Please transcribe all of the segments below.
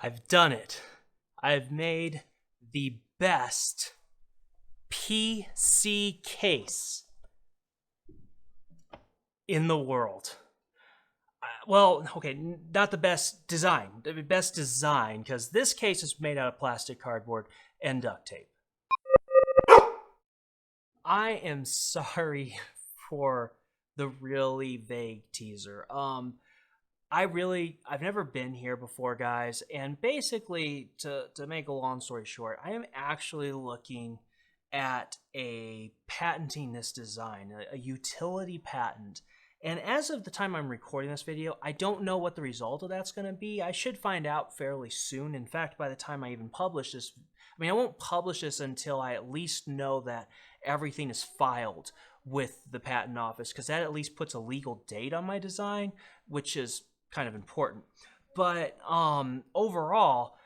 I've done it. I've made the best PC case in the world. Well, okay, not the best design. The best design, because this case is made out of plastic cardboard and duct tape. I am sorry for the really vague teaser. I've never been here before, guys, and basically, to make a long story short, I am actually looking at patenting this design, a utility patent. And as of the time I'm recording this video, I don't know what the result of that's going to be. I should find out fairly soon. In fact, by the time I even publish this, I won't publish this until I at least know that everything is filed with the patent office, because that at least puts a legal date on my design, which is kind of important. But overall,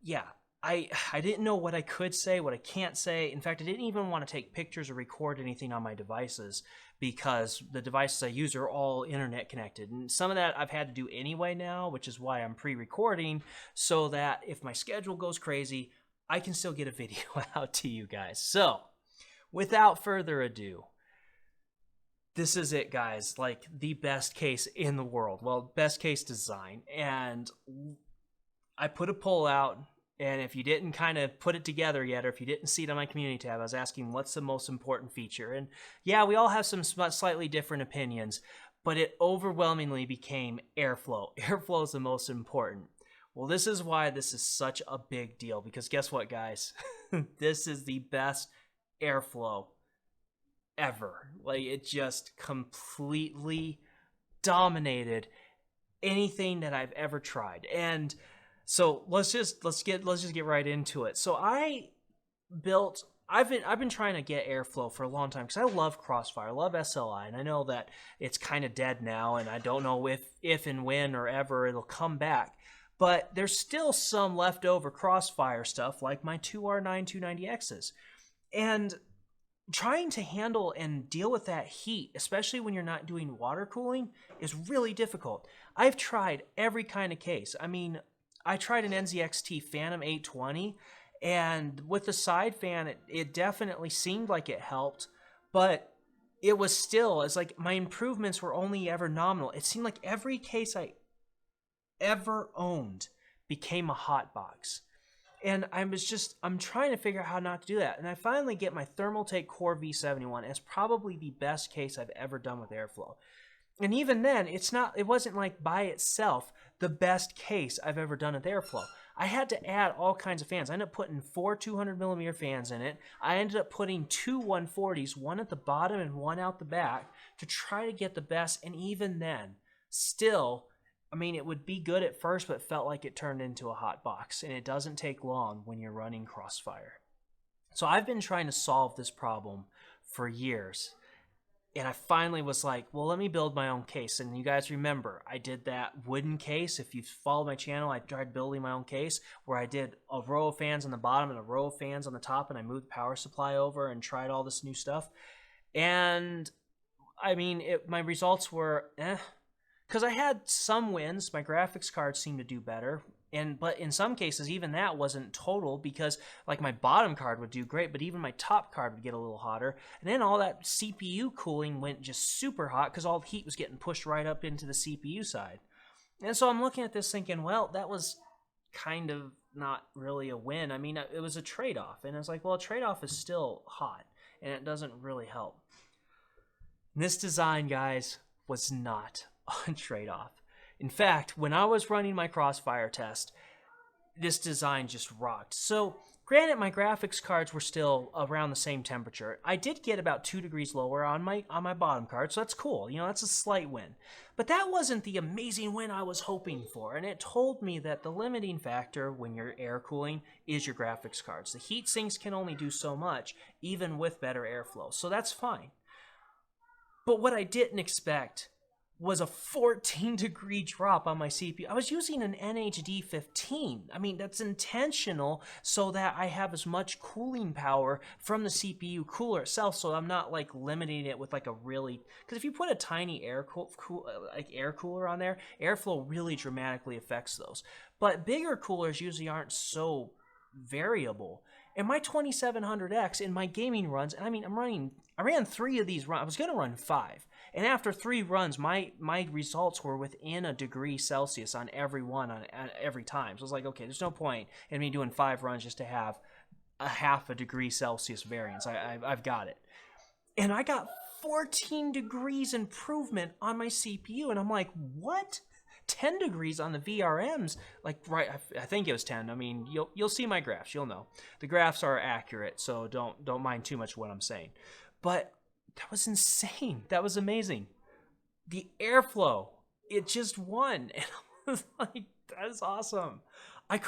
yeah, I didn't know what I could say, what I can't say. In fact, I didn't even want to take pictures or record anything on my devices, because the devices I use are all internet connected. And some of that I've had to do anyway now, which is why I'm pre-recording, so that if my schedule goes crazy, I can still get a video out to you guys. So, without further ado, this is it, guys. Like, the best case in the world. Well, best case design. And I put a poll out, and if you didn't kind of put it together yet, or if you didn't see it on my community tab, I was asking what's the most important feature. And yeah, we all have some slightly different opinions, but it overwhelmingly became airflow. Airflow is the most important. Well, this is why this is such a big deal, because guess what, guys? This is the best airflow ever. Like, it just completely dominated anything that I've ever tried. And so let's just get right into it. So I've been trying to get airflow for a long time, because I love Crossfire, I love SLI, and I know that it's kind of dead now, and I don't know if and when or ever it'll come back. But there's still some leftover Crossfire stuff, like my 2R9 290Xs. And trying to handle and deal with that heat, especially when you're not doing water cooling, is really difficult. I've tried every kind of case. I tried an NZXT Phantom 820, and with the side fan, it definitely seemed like it helped, but it's like my improvements were only ever nominal. It seemed like every case I ever owned became a hot box. And I'm trying to figure out how not to do that. And I finally get my Thermaltake Core V71 as probably the best case I've ever done with airflow. And even then, it wasn't like by itself the best case I've ever done with airflow. I had to add all kinds of fans. I ended up putting 4 200mm fans in it. I ended up putting 2 140s, one at the bottom and one out the back, to try to get the best. And even then, still, it would be good at first, but it felt like it turned into a hot box, and it doesn't take long when you're running Crossfire. So I've been trying to solve this problem for years, and I finally was like, well, let me build my own case. And you guys remember, I did that wooden case. If you've followed my channel, I tried building my own case where I did a row of fans on the bottom and a row of fans on the top, and I moved the power supply over and tried all this new stuff. And my results were because I had some wins. My graphics card seemed to do better, but in some cases even that wasn't total, because like my bottom card would do great, but even my top card would get a little hotter. And then all that CPU cooling went just super hot, because all the heat was getting pushed right up into the CPU side. And so I'm looking at this thinking, well, that was kind of not really a win. It was a trade-off, and I was like, well, a trade-off is still hot, and it doesn't really help. And this design, guys, was not on trade-off. In fact, when I was running my Crossfire test, this design just rocked. So, granted, my graphics cards were still around the same temperature. I did get about 2 degrees lower on my bottom card, so that's cool. That's a slight win. But that wasn't the amazing win I was hoping for, and it told me that the limiting factor when you're air cooling is your graphics cards. The heat sinks can only do so much, even with better airflow, so that's fine. But what I didn't expect was a 14-degree drop on my CPU. I was using an NHD 15. I mean, that's intentional so that I have as much cooling power from the CPU cooler itself, so I'm not like limiting it with like a really, because if you put a tiny air cooler on there, airflow really dramatically affects those. But bigger coolers usually aren't so variable. And my 2700X in my gaming runs, and I mean, I ran 3 of these runs. I was going to run 5. And after 3 runs, my results were within a degree Celsius on every one, on every time. So I was like, okay, there's no point in me doing 5 runs just to have a half a degree Celsius variance. I've got it. And I got 14 degrees improvement on my CPU. And I'm like, what? 10 degrees on the VRMs, like, right, I think it was 10. I mean, you'll see my graphs, you'll know. The graphs are accurate, so don't mind too much what I'm saying. But that was insane. That was amazing. The airflow, it just won. And I was like, that is awesome. I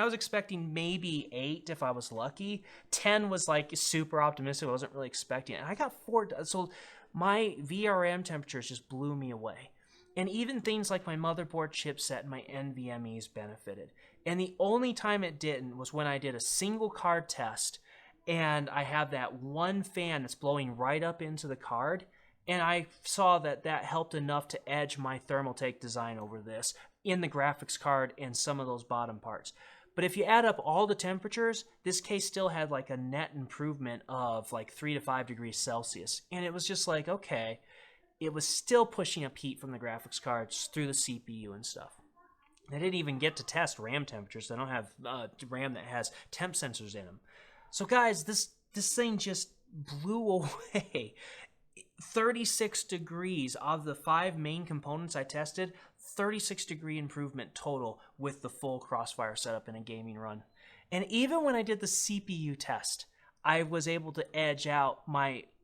was expecting maybe 8 if I was lucky. 10 was like super optimistic. I wasn't really expecting it. And I got 4. So my VRM temperatures just blew me away. And even things like my motherboard chipset and my NVMEs benefited. And the only time it didn't was when I did a single card test and I have that one fan that's blowing right up into the card. And I saw that helped enough to edge my Thermaltake design over this in the graphics card and some of those bottom parts. But if you add up all the temperatures, this case still had like a net improvement of like 3 to 5 degrees Celsius. And it was just like, okay, it was still pushing up heat from the graphics cards through the CPU and stuff. I didn't even get to test RAM temperatures. I don't have RAM that has temp sensors in them. So guys, this thing just blew away. 36 degrees of the 5 main components I tested, 36 degree improvement total with the full Crossfire setup in a gaming run. And even when I did the CPU test, I was able to edge out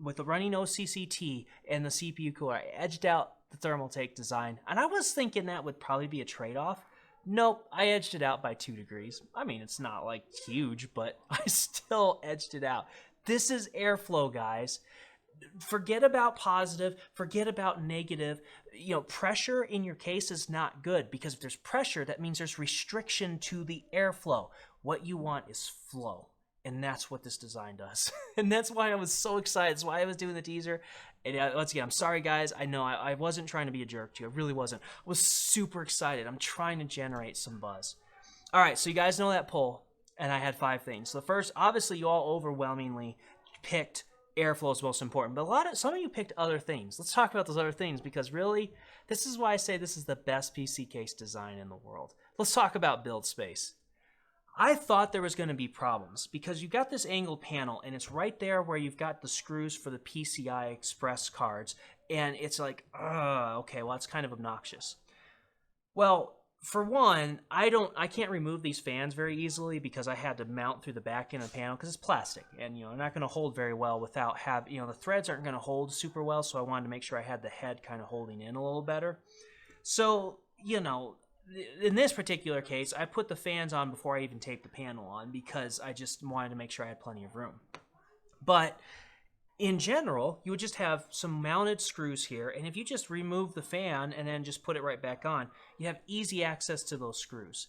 with the running OCCT and the CPU cooler, I edged out the Thermaltake design. And I was thinking that would probably be a trade-off. Nope, I edged it out by 2 degrees. I mean, it's not like huge, but I still edged it out. This is airflow, guys. Forget about positive, forget about negative. Pressure in your case is not good, because if there's pressure, that means there's restriction to the airflow. What you want is flow. And that's what this design does. And that's why I was so excited. That's why I was doing the teaser. And once again, I'm sorry, guys. I know I wasn't trying to be a jerk to you. I really wasn't. I was super excited. I'm trying to generate some buzz. All right, so you guys know that poll. And I had 5 things. So the first, obviously, you all overwhelmingly picked airflow as most important. But some of you picked other things. Let's talk about those other things, because really, this is why I say this is the best PC case design in the world. Let's talk about build space. I thought there was going to be problems because you got this angled panel and it's right there where you've got the screws for the PCI Express cards, and it's like, okay, well, it's kind of obnoxious. Well, for one, I can't remove these fans very easily because I had to mount through the back end of the panel because it's plastic, and they're not going to hold very well without the threads aren't going to hold super well, so I wanted to make sure I had the head kind of holding in a little better. So, in this particular case, I put the fans on before I even taped the panel on because I just wanted to make sure I had plenty of room. But in general, you would just have some mounted screws here, and if you just remove the fan and then just put it right back on, you have easy access to those screws.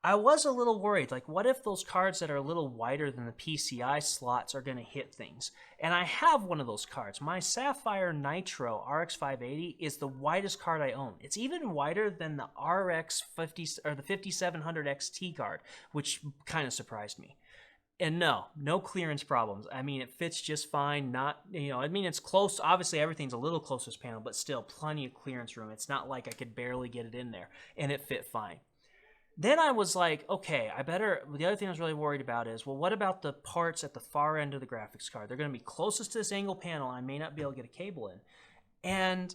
I was a little worried, like, what if those cards that are a little wider than the PCI slots are going to hit things? And I have one of those cards. My Sapphire Nitro RX 580 is the widest card I own. It's even wider than the RX 50 or the 5700 XT card, which kind of surprised me. And no clearance problems. I mean, it fits just fine. It's close. Obviously, everything's a little close to this panel, but still plenty of clearance room. It's not like I could barely get it in there, and it fit fine. Then I was like, okay, the other thing I was really worried about is, well, what about the parts at the far end of the graphics card? They're going to be closest to this angle panel, and I may not be able to get a cable in. And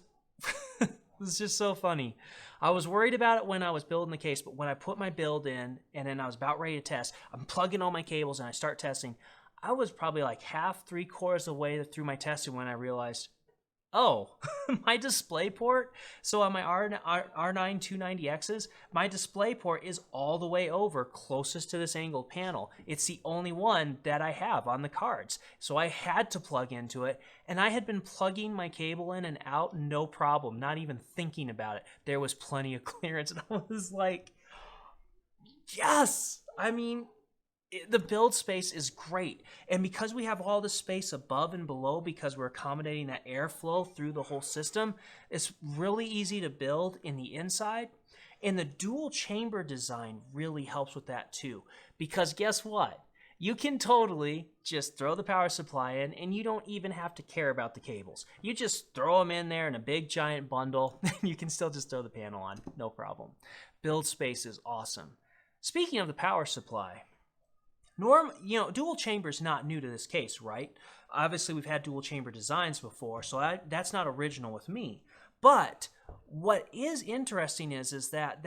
it was just so funny. I was worried about it when I was building the case, but when I put my build in, and then I was about ready to test, I'm plugging all my cables, and I start testing. I was probably like half, 3/4 of the way through my testing when I realized, Oh, my display port. So on my R9 290Xs, my display port is all the way over closest to this angled panel. It's the only one that I have on the cards. So I had to plug into it, and I had been plugging my cable in and out, no problem, not even thinking about it. There was plenty of clearance, and I was like, yes! I mean, the build space is great, and because we have all the space above and below, because we're accommodating that airflow through the whole system, it's really easy to build in the inside. And the dual chamber design really helps with that too, because guess what, you can totally just throw the power supply in and you don't even have to care about the cables. You just throw them in there in a big giant bundle and you can still just throw the panel on, no problem. Build space is awesome. Speaking of the power supply, dual chamber is not new to this case, right? Obviously, we've had dual chamber designs before, so that's not original with me. But what is interesting is that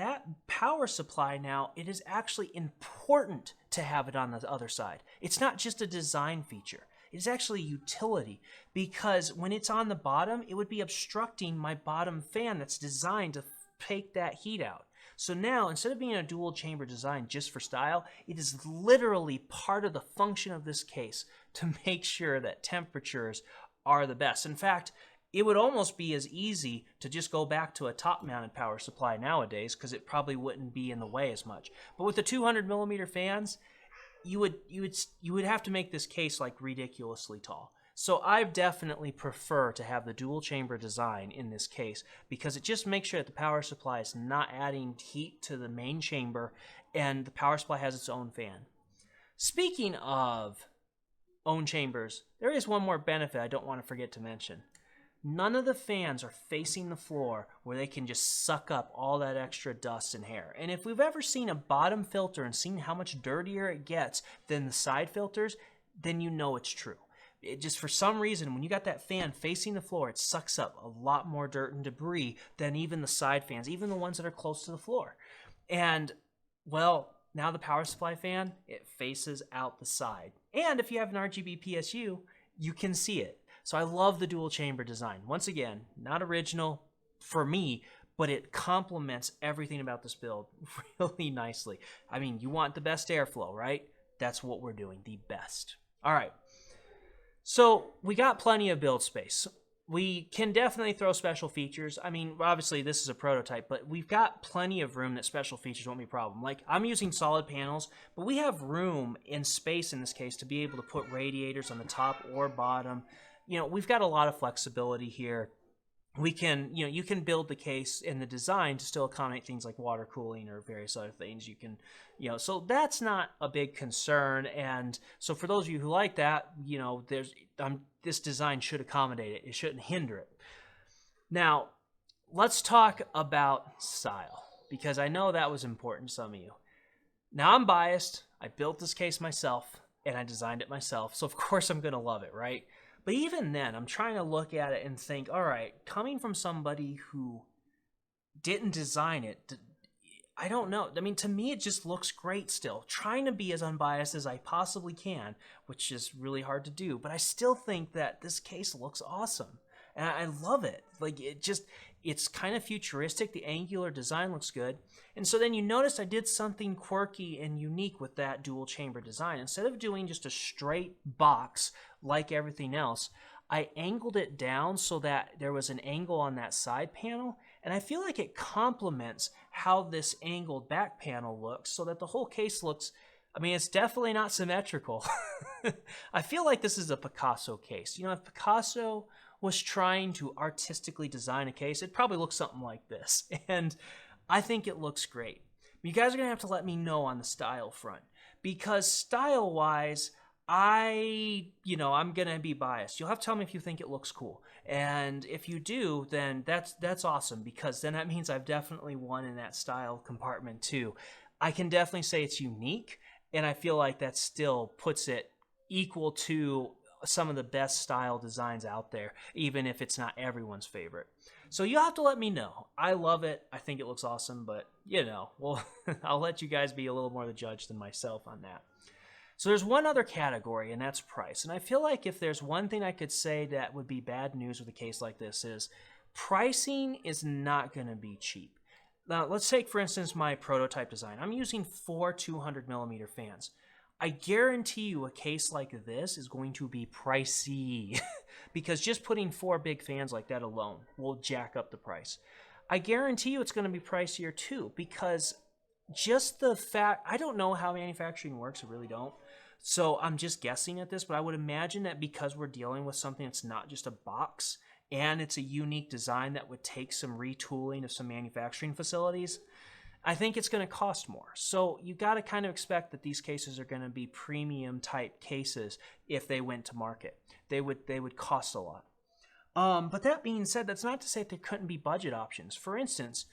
power supply now, it is actually important to have it on the other side. It's not just a design feature. It's actually utility, because when it's on the bottom, it would be obstructing my bottom fan that's designed to take that heat out. So now, instead of being a dual chamber design just for style, it is literally part of the function of this case to make sure that temperatures are the best. In fact, it would almost be as easy to just go back to a top-mounted power supply nowadays, because it probably wouldn't be in the way as much. But with the 200 millimeter fans, you would have to make this case like ridiculously tall. So I definitely prefer to have the dual chamber design in this case, because it just makes sure that the power supply is not adding heat to the main chamber, and the power supply has its own fan. Speaking of own chambers, there is one more benefit I don't want to forget to mention. None of the fans are facing the floor where they can just suck up all that extra dust and hair. And if we've ever seen a bottom filter and seen how much dirtier it gets than the side filters, then you know it's true. It just, for some reason, when you got that fan facing the floor, it sucks up a lot more dirt and debris than even the side fans, even the ones that are close to the floor. And, well, now the power supply fan, it faces out the side. And if you have an RGB PSU, you can see it. So I love the dual chamber design. Once again, not original for me, but it complements everything about this build really nicely. I mean, you want the best airflow, right? That's what we're doing, the best. All right. So we got plenty of build space. We can definitely throw special features. I mean, obviously this is a prototype, but we've got plenty of room that special features won't be a problem. Like, I'm using solid panels, but we have room and space in this case to be able to put radiators on the top or bottom. We've got a lot of flexibility here. We can, you can build the case in the design to still accommodate things like water cooling or various other things. You can, so that's not a big concern. And so for those of you who like that, this design should accommodate it. It shouldn't hinder it. Now, let's talk about style, because I know that was important to some of you. Now, I'm biased. I built this case myself, and I designed it myself. So, of course, I'm going to love it, right? But even then, I'm trying to look at it and think, all right, coming from somebody who didn't design it, I don't know. I mean, to me, it just looks great still. Trying to be as unbiased as I possibly can, which is really hard to do. But I still think that this case looks awesome. And I love it. Like, it's kind of futuristic. The angular design looks good. And so then you notice I did something quirky and unique with that dual chamber design. Instead of doing just a straight box like everything else, I angled it down so that there was an angle on that side panel. And I feel like it complements how this angled back panel looks, so that the whole case looks, I mean, it's definitely not symmetrical. I feel like this is a Picasso case. If Picasso was trying to artistically design a case, it'd probably look something like this. And I think it looks great. You guys are going to have to let me know on the style front, because style-wise, I'm going to be biased. You'll have to tell me if you think it looks cool. And if you do, then that's awesome, because then that means I've definitely won in that style compartment too. I can definitely say it's unique, and I feel like that still puts it equal to some of the best style designs out there, even if it's not everyone's favorite. So you'll have to let me know. I love it. I think it looks awesome, but well, I'll let you guys be a little more the judge than myself on that. So there's one other category, and that's price. And I feel like if there's one thing I could say that would be bad news with a case like this is pricing is not going to be cheap. Now, let's take, for instance, my prototype design. I'm using 4 200mm fans. I guarantee you a case like this is going to be pricey because just putting 4 big fans like that alone will jack up the price. I guarantee you it's going to be pricier too because just the fact, I don't know how manufacturing works, I really don't. So I'm just guessing at this, but I would imagine that because we're dealing with something that's not just a box and it's a unique design that would take some retooling of some manufacturing facilities, I think it's going to cost more. So you got to kind of expect that these cases are going to be premium type cases if they went to market. They would cost a lot. But that being said, that's not to say that there couldn't be budget options. For instance,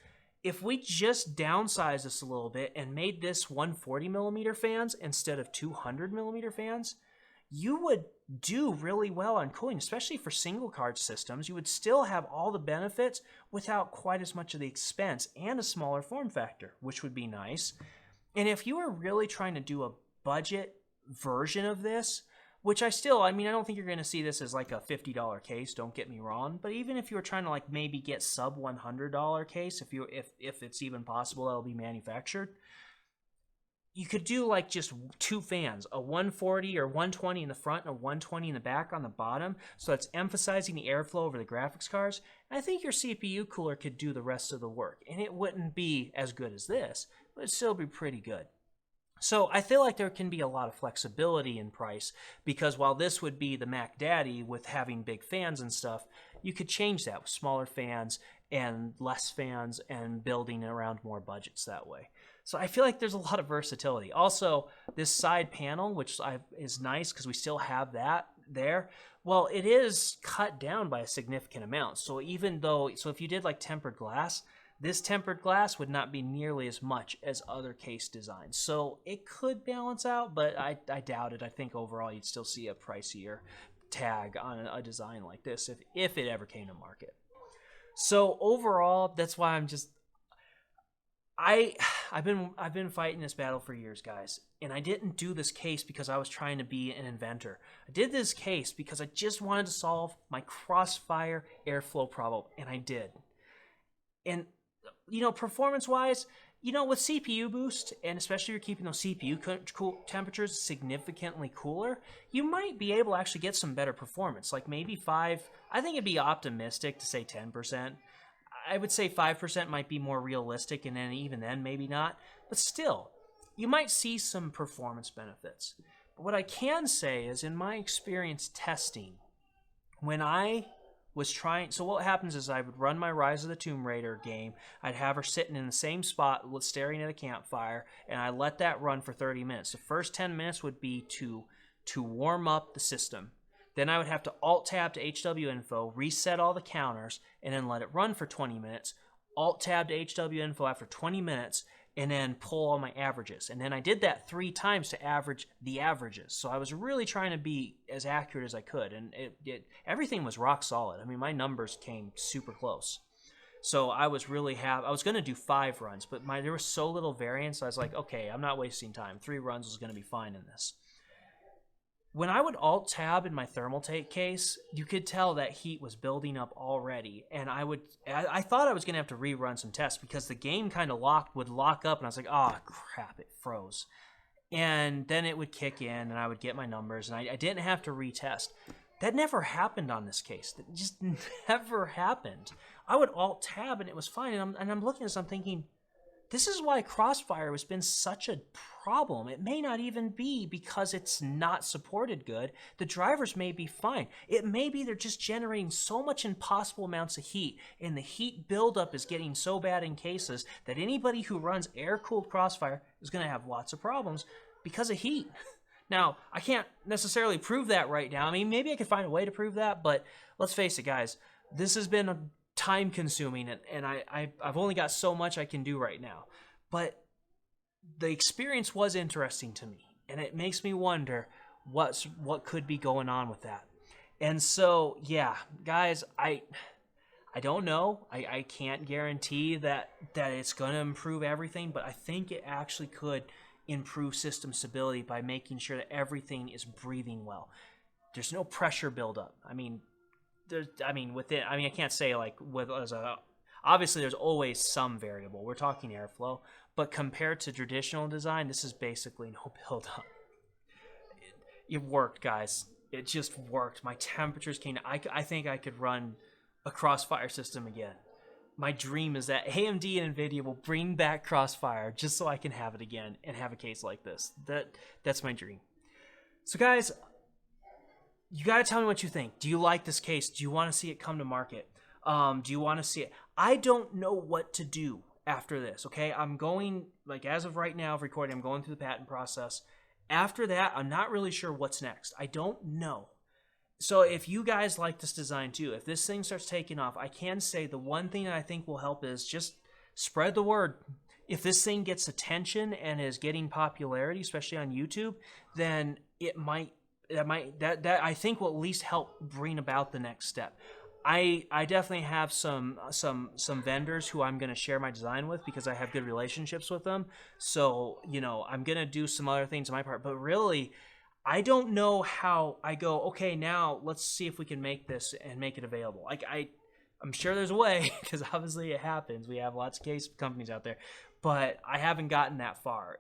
if we just downsized this a little bit and made this 140mm fans instead of 200mm fans, you would do really well on cooling, especially for single card systems. You would still have all the benefits without quite as much of the expense and a smaller form factor, which would be nice. And if you were really trying to do a budget version of this, which I don't think you're going to see this as like a $50 case, don't get me wrong, but even if you were trying to like maybe get sub $100 case, if it's even possible that'll be manufactured, you could do like just 2 fans, a 140 or 120 in the front and a 120 in the back on the bottom, so that's emphasizing the airflow over the graphics cards. And I think your CPU cooler could do the rest of the work, and it wouldn't be as good as this, but it'd still be pretty good. So I feel like there can be a lot of flexibility in price because while this would be the Mac Daddy with having big fans and stuff, you could change that with smaller fans and less fans and building around more budgets that way. So I feel like there's a lot of versatility. Also, this side panel, which is nice because we still have that there, well, it is cut down by a significant amount. So if you did like tempered glass, this tempered glass would not be nearly as much as other case designs. So it could balance out, but I doubt it. I think overall you'd still see a pricier tag on a design like this if it ever came to market. So overall, that's why I've been fighting this battle for years, guys. And I didn't do this case because I was trying to be an inventor. I did this case because I just wanted to solve my crossfire airflow problem, and I did. And performance-wise, with CPU boost, and especially if you're keeping those CPU temperatures significantly cooler, you might be able to actually get some better performance, like maybe 5. I think it'd be optimistic to say 10%. I would say 5% might be more realistic, and then even then, maybe not. But still, you might see some performance benefits. But what I can say is, in my experience testing, when I was trying, so what happens is I would run my Rise of the Tomb Raider game. I'd have her sitting in the same spot staring at a campfire, and I let that run for 30 minutes. The first 10 minutes would be to warm up the system. Then I would have to Alt-Tab to HW Info, reset all the counters, and then let it run for 20 minutes. Alt-Tab to HW Info after 20 minutes, and then pull all my averages. And then I did that 3 times to average the averages. So I was really trying to be as accurate as I could, and everything was rock solid. I mean, my numbers came super close. So I was really happy. I was going to do 5 runs, but there was so little variance, I was like, okay, I'm not wasting time. 3 runs was going to be fine in this. When I would Alt-Tab in my thermal take case, you could tell that heat was building up already, and I thought I was going to have to rerun some tests because the game kind of would lock up, and I was like, oh, crap, it froze. And then it would kick in, and I would get my numbers, and I didn't have to retest. That never happened on this case. That just never happened. I would Alt-Tab, and it was fine, and I'm looking at this, I'm thinking, this is why Crossfire has been such a problem. It may not even be because it's not supported good. The drivers may be fine. It may be they're just generating so much impossible amounts of heat, and the heat buildup is getting so bad in cases that anybody who runs air-cooled Crossfire is going to have lots of problems because of heat. Now, I can't necessarily prove that right now. I mean, maybe I could find a way to prove that, but let's face it, guys. This has been time consuming, and I've only got so much I can do right now. But the experience was interesting to me, and it makes me wonder what could be going on with that. And so, yeah, guys, I don't know. I can't guarantee that it's going to improve everything, but I think it actually could improve system stability by making sure that everything is breathing well. There's no pressure buildup. I can't say like obviously there's always some variable. We're talking airflow, but compared to traditional design, this is basically no buildup. It worked, guys. It just worked. My temperatures came. I think I could run a Crossfire system again. My dream is that AMD and NVIDIA will bring back Crossfire just so I can have it again and have a case like this. That's my dream. So guys, you got to tell me what you think. Do you like this case? Do you want to see it come to market? Do you want to see it? I don't know what to do after this, okay? I'm going, like as of right now of recording, I'm going through the patent process. After that, I'm not really sure what's next. I don't know. So if you guys like this design too, if this thing starts taking off, I can say the one thing that I think will help is just spread the word. If this thing gets attention and is getting popularity, especially on YouTube, then that I think will at least help bring about the next step. I definitely have some vendors who I'm going to share my design with because I have good relationships with them. So, I'm going to do some other things on my part. But really, I don't know how I go, okay, now let's see if we can make this and make it available. I'm sure there's a way because obviously it happens. We have lots of case companies out there. But I haven't gotten that far.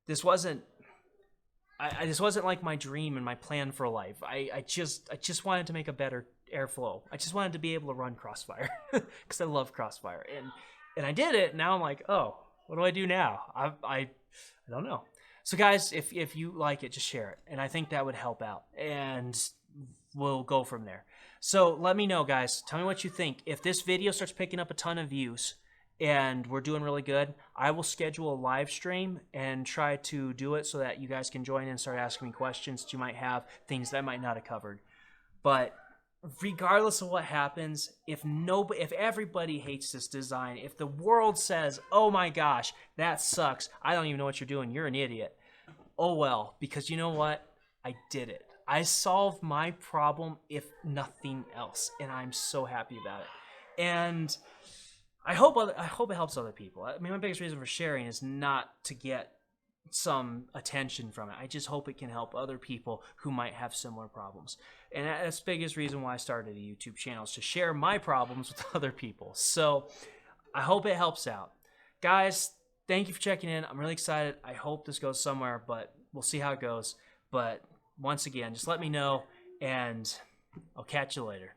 This wasn't like my dream and my plan for life. I just wanted to make a better airflow. I just wanted to be able to run Crossfire because I love Crossfire, and I did it. Now I'm like, oh, what do I do now? I don't know. So guys, if you like it, just share it, and I think that would help out, and we'll go from there. So let me know, guys. Tell me what you think. If this video starts picking up a ton of views and we're doing really good, I will schedule a live stream and try to do it so that you guys can join in and start asking me questions that you might have, things that I might not have covered. But regardless of what happens, if everybody hates this design, if the world says, oh my gosh, that sucks, I don't even know what you're doing, you're an idiot, oh well, because you know what? I did it. I solved my problem, if nothing else, and I'm so happy about it. And I hope it helps other people. I mean, my biggest reason for sharing is not to get some attention from it. I just hope it can help other people who might have similar problems. And that's the biggest reason why I started a YouTube channel, is to share my problems with other people. So I hope it helps out. Guys, thank you for checking in. I'm really excited. I hope this goes somewhere, but we'll see how it goes. But once again, just let me know, and I'll catch you later.